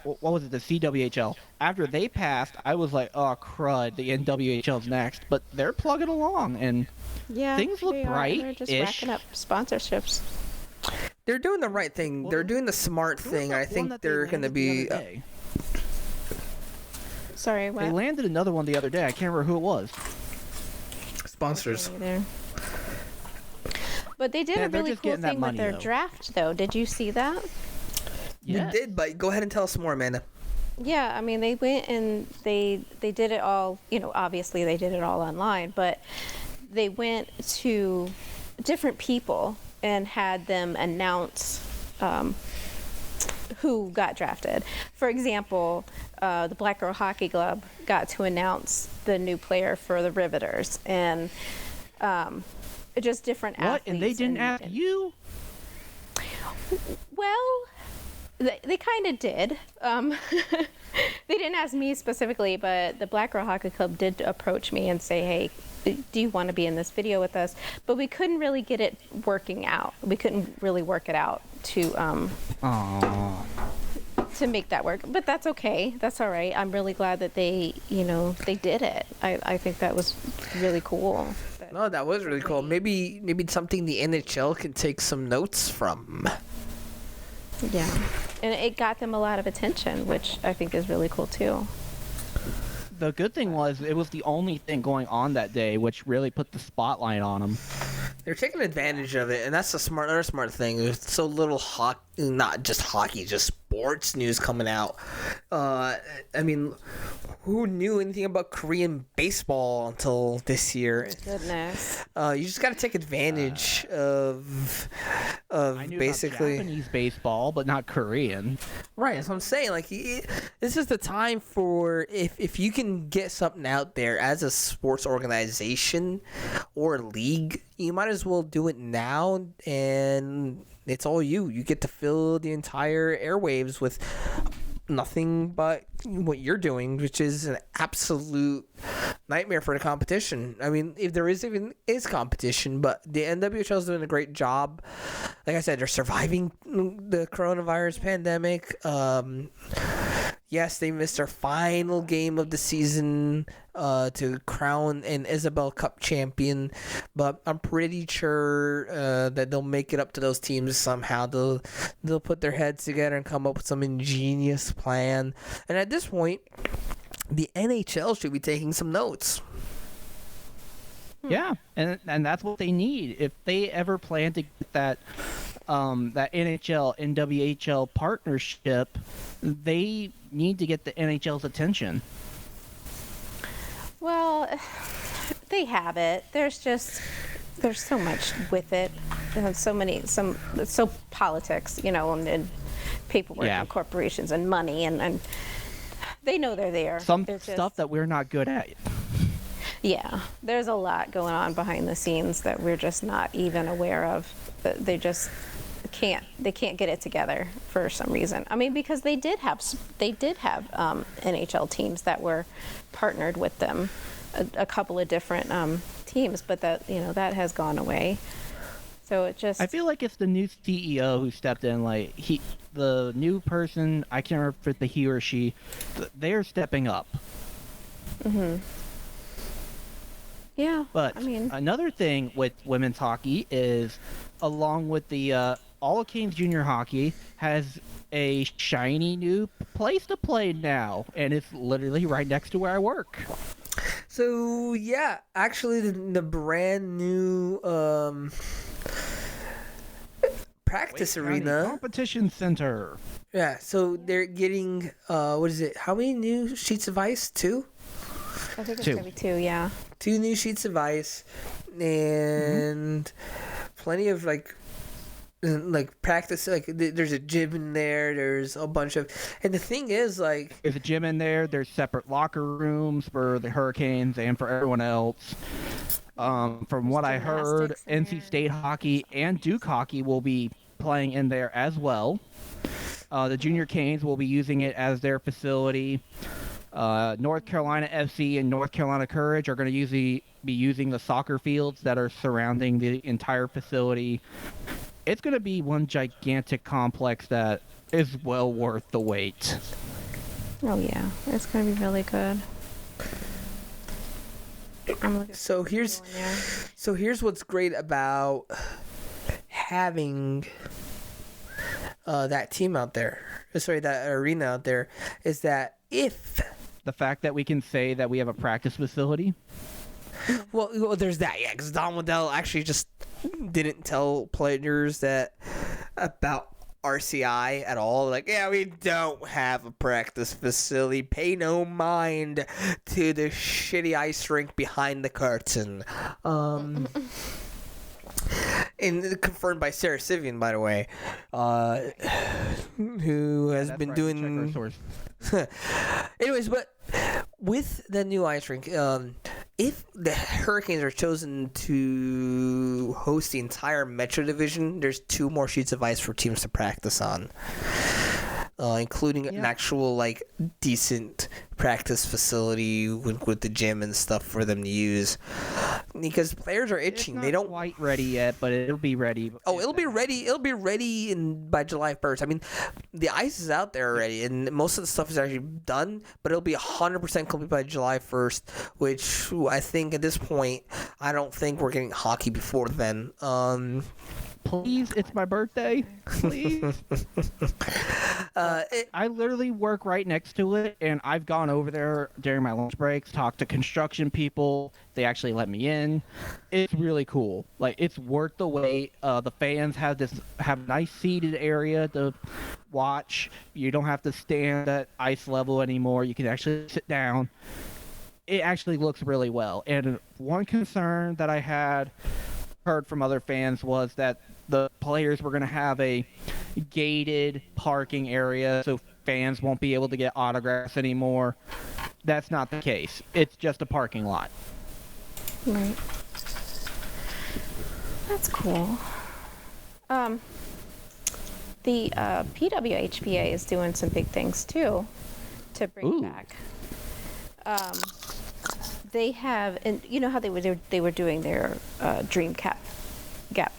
what was it, the CWHL? After they passed, I was like, oh, crud, the NWHL's next. But they're plugging along, and Yeah, Things look they are, and They're just bright-ish. racking up sponsorships. They're doing the right thing. They're doing the smart who was thing. that I one think that they they're going to landed the be. other day? Sorry, They what? landed another one the other day. I can't remember who it was. Sponsors. Either. But they did Yeah, a they're really just cool getting that thing money, with their though. draft, though. Did you see that? Yeah. We did, but go ahead and tell us more, Amanda. Yeah, I mean, they went and they did it all. Obviously they did it all online, but they went to different people and had them announce who got drafted. For example, the Black Girl Hockey Club got to announce the new player for the Riveters, and just different What? athletes. And they didn't ask you? Well, they kind of did. They didn't ask me specifically, but the Black Girl Hockey Club did approach me and say, hey, do you want to be in this video with us? But we couldn't really get it working out. We couldn't really work it out to Aww. make that work. But that's okay. That's all right. I'm really glad that they did it. I think that was really cool. No, that was really cool. Maybe it's something the NHL can take some notes from. Yeah. And it got them a lot of attention, which I think is really cool too. The good thing was it was the only thing going on that day, which really put the spotlight on them. They're taking advantage of it, and that's another smart thing. There's so little not just hockey, just sports news coming out. I mean, who knew anything about Korean baseball until this year? Goodness. You just got to take advantage of I knew basically. about Japanese baseball, but not Korean. Right, that's what I'm saying. Like, this is the time for if you can get something out there as a sports organization or league, you might as well do it now, and it's all you. You get to fill the entire airwaves with nothing but what you're doing, which is an absolute nightmare for the competition. I mean, if there is competition, but the NWHL is doing a great job. Like I said, they're surviving the coronavirus pandemic. Yes, they missed their final game of the season to crown an Isabel Cup champion, but I'm pretty sure that they'll make it up to those teams somehow. They'll put their heads together and come up with some ingenious plan. And at this point, the NHL should be taking some notes. Yeah, and that's what they need. If they ever plan to get that NHL NWHL partnership, they need to get the NHL's attention. Well, they have it. There's so much with it. There's so politics, and paperwork Yeah. and corporations and money and they know they're there. Some They're just- stuff that we're not good at. Yeah, there's a lot going on behind the scenes that we're just not even aware of. They just can't get it together for some reason. I mean, because they did have NHL teams that were partnered with them, a couple of different teams, but that has gone away. So it just I feel like it's the new CEO who stepped in. Like the new person, I can't remember if it's the he or she. They're stepping up. Yeah. But I mean, another thing with women's hockey is, along with the All of Canes Junior Hockey has a shiny new place to play now, and it's literally right next to where I work. So yeah, actually, the brand new practice Wake County arena. Competition Center. Yeah, so they're getting what is it? How many new sheets of ice? 2? I think it's Two. gonna be 2. Yeah. 2 new sheets of ice, and plenty of like practice. Like there's a gym in there. There's a bunch of, and the thing is like There's a gym in there. There's separate locker rooms for the Hurricanes and for everyone else. From what I heard, Gymnastics in NC there. State hockey and Duke hockey will be playing in there as well. The Junior Canes will be using it as their facility. North Carolina FC and North Carolina Courage are going to be using the soccer fields that are surrounding the entire facility. It's going to be one gigantic complex that is well worth the wait. Oh yeah, it's gonna be really good. I'm looking so forward to here's going there. so here's what's great about having that team out there. Sorry, that arena out there is that if The fact that we can say that we have a practice facility. well there's that, yeah, because Don Waddell actually just didn't tell players that about RCI at all. Like, yeah, we don't have a practice facility. Pay no mind to the shitty ice rink behind the curtain. And confirmed by Sarah Sivian, by the way, who has That's been right, doing. check our source. Anyways, but with the new ice rink, if the Hurricanes are chosen to host the entire Metro Division, there's 2 more sheets of ice for teams to practice on, including an actual like decent practice facility with the gym and stuff for them to use, because players are It's itching. not They don't. quite ready yet, but it'll be ready. Oh, it'll be ready. It'll be ready by July 1st. I mean, the ice is out there already, and most of the stuff is actually done. But it'll be 100% complete by July 1st, which I think at this point, I don't think we're getting hockey before then. Please, it's my birthday. Please. I literally work right next to it, and I've gone over there during my lunch breaks, talked to construction people. They actually let me in. It's really cool. Like, it's worth the wait. The fans have a nice seated area to watch. You don't have to stand at ice level anymore. You can actually sit down. It actually looks really well. And one concern that I had heard from other fans was that the players were going to have a gated parking area, so fans won't be able to get autographs anymore. That's not the case. It's just a parking lot. Right. That's cool. The PWHPA is doing some big things too to bring Ooh. it back. They have, and you know how they were doing their Dream Gap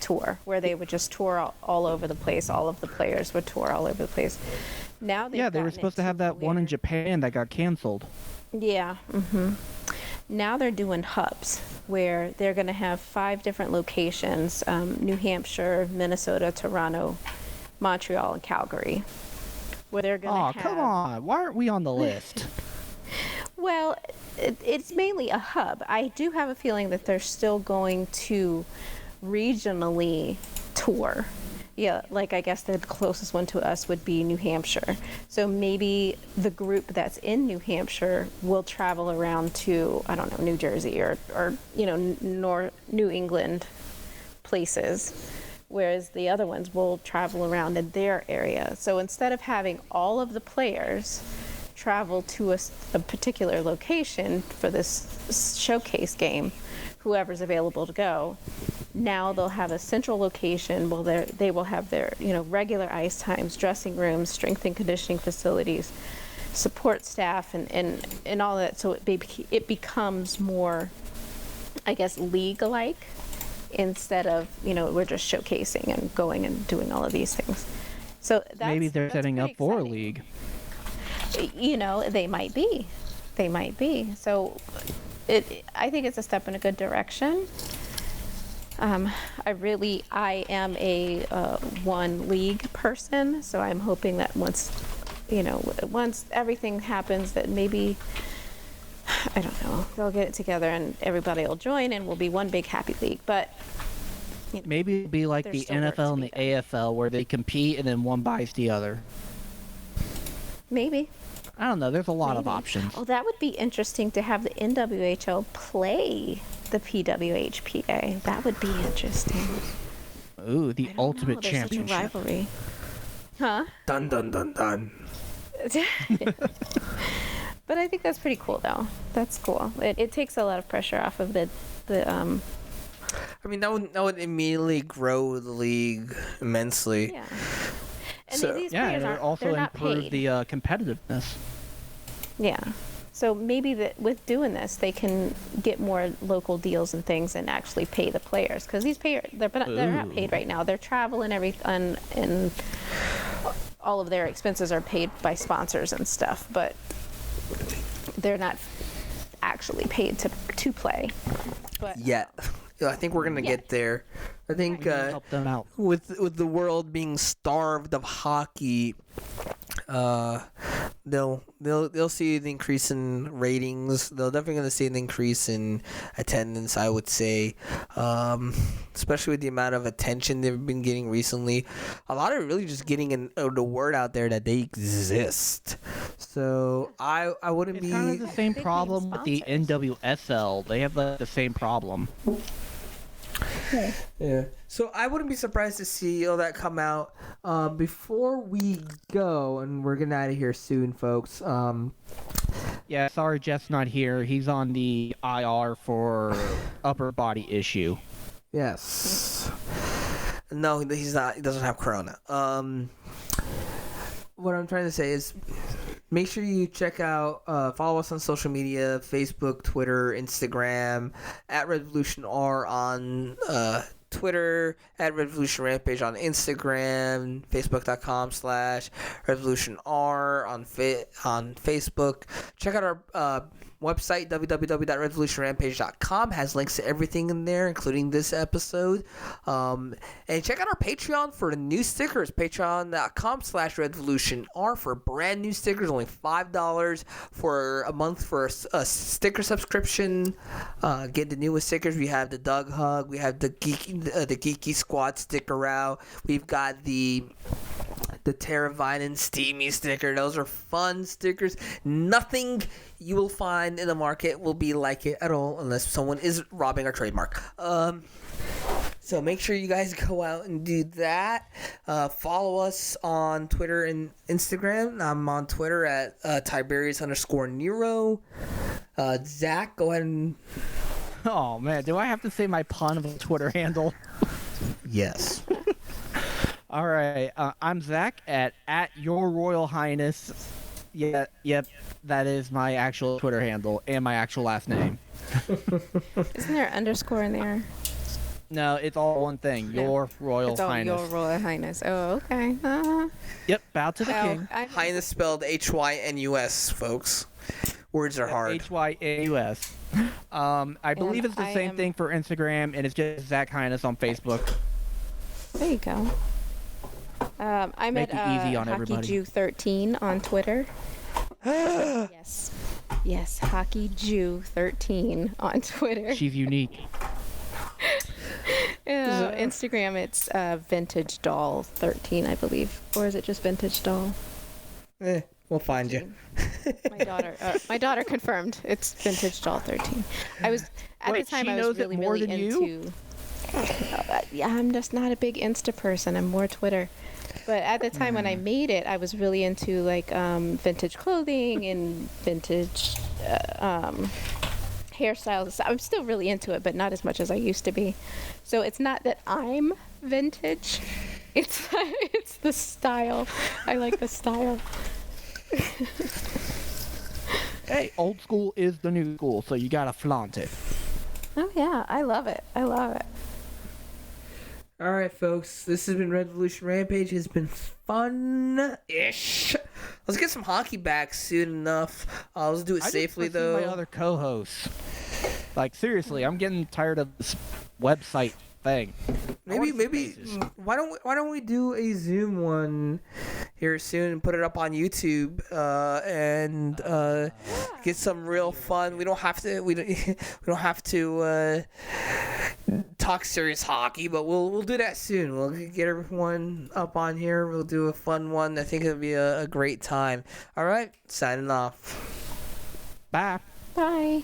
tour, where they would just tour all over the place. All of the players would tour all over the place. Now they They were supposed to have that one in Japan that got canceled. Yeah. Mm-hmm. Now they're doing hubs where they're going to have 5 different locations: New Hampshire, Minnesota, Toronto, Montreal, and Calgary. Where they're going to Oh, have. come on. Why aren't we on the list? Well, it's mainly a hub. I do have a feeling that they're still going to regionally tour. Yeah, like I guess the closest one to us would be New Hampshire. So maybe the group that's in New Hampshire will travel around to, I don't know, New Jersey or New England places, whereas the other ones will travel around in their area. So instead of having all of the players travel to a particular location for this showcase game, whoever's available to go, now they'll have a central location. Well, they will have their regular ice times, dressing rooms, strength and conditioning facilities, support staff, and all that. So it becomes more, I guess, league-like instead of we're just showcasing and going and doing all of these things. So Maybe they're setting up for a league. They might be. So I think it's a step in a good direction. I am a one league person, so I'm hoping that once everything happens, that maybe, I don't know, they'll get it together and everybody will join and we'll be one big happy league. But maybe it'll be like the NFL and the AFL, where they compete and then one buys the other. Maybe. I don't know. There's a lot of options. Oh, that would be interesting to have the NWHL play the PWHPA. That would be interesting. Ooh, the ultimate There's championship. such a rivalry. Huh? Dun dun dun dun. But I think that's pretty cool, though. That's cool. It takes a lot of pressure off of the I mean, that would immediately grow the league immensely. Yeah. And So- these Yeah, players and it also they're not improve paid. the competitiveness. Yeah. So maybe that with doing this, they can get more local deals and things and actually pay the players, because these players they're not paid right now. They're travel and and all of their expenses are paid by sponsors and stuff, but they're not actually paid to play. But Yet. I think we're gonna get there. I think Help them out. with the world being starved of hockey, they'll see the increase in ratings. They're definitely going to see an increase in attendance, I would say, especially with the amount of attention they've been getting recently. A lot of really just getting the word out there that they exist. So I wouldn't It's be. kind of the same Big name problem with the sponsors. NWSL. They have the same problem. Yeah. So I wouldn't be surprised to see all that come out. Before we go, and we're getting out of here soon, folks. Yeah, sorry Jeff's not here. He's on the IR for upper body issue. Yes. No, he's not. He doesn't have corona. What I'm trying to say is, make sure you check out, follow us on social media: Facebook, Twitter, Instagram, at Revolution R on Twitter, at Revolution Rampage on Instagram, Facebook.com/RevolutionR on Facebook. Check out our website, www.revolutionrampage.com. Has links to everything in there, including this episode. And check out our Patreon for the new stickers, patreon.com/revolutionr for brand new stickers, only $5 for a month for a sticker subscription. Get the newest stickers. We have the Doug Hug, we have the Geeky Squad sticker out. We've got the Terravine and Steamy sticker. Those are fun stickers. Nothing you will find in the market will be like it at all, unless someone is robbing our trademark. So make sure you guys go out and do that. Follow us on Twitter and Instagram. I'm on Twitter at Tiberius_Nero. Zach, go ahead and... Oh man, do I have to say my pun of a Twitter handle? Yes. All right, I'm Zach at Your Royal Highness. Yeah, yep, that is my actual Twitter handle and my actual last name. isn't there an underscore in there? No, it's all one thing. No. Your Royal It's all Highness. Your Royal Highness. Oh, okay. Yep, bow to the king. Highness spelled Hynus, folks. Words are hard. Hynus. I believe it's the I same am- thing for Instagram, and it's just Zach Highness on Facebook. There you go. I'm Make at it easy on everybody. HockeyJew13 on Twitter. Yes. Yes, HockeyJew13 on Twitter. She's unique. Instagram, it's Vintage Doll 13, I believe. Or is it just Vintage Doll? We'll find you. My daughter confirmed it's Vintage Doll 13. I was at Wait, the time she I knows was it really more really than you? into. Yeah, I'm just not a big Insta person. I'm more Twitter. But at the time when I made it, I was really into like vintage clothing and vintage hairstyles and stuff. I'm still really into it, but not as much as I used to be. So it's not that I'm vintage. It's it's the style. I like the style. Hey, old school is the new school, so you gotta flaunt it. Oh yeah, I love it. I love it. All right, folks. This has been Revolution Rampage. It's been fun-ish. Let's get some hockey back soon enough. Let's do it I just safely, wanna see though. my other co-hosts. Like seriously, I'm getting tired of this website thing. Maybe why don't we do a Zoom one here soon and put it up on YouTube and get some real fun. We don't have to we don't have to talk serious hockey, but we'll do that soon. We'll get everyone up on here. We'll do a fun one. I think it'll be a great time. All right, signing off. Bye. Bye.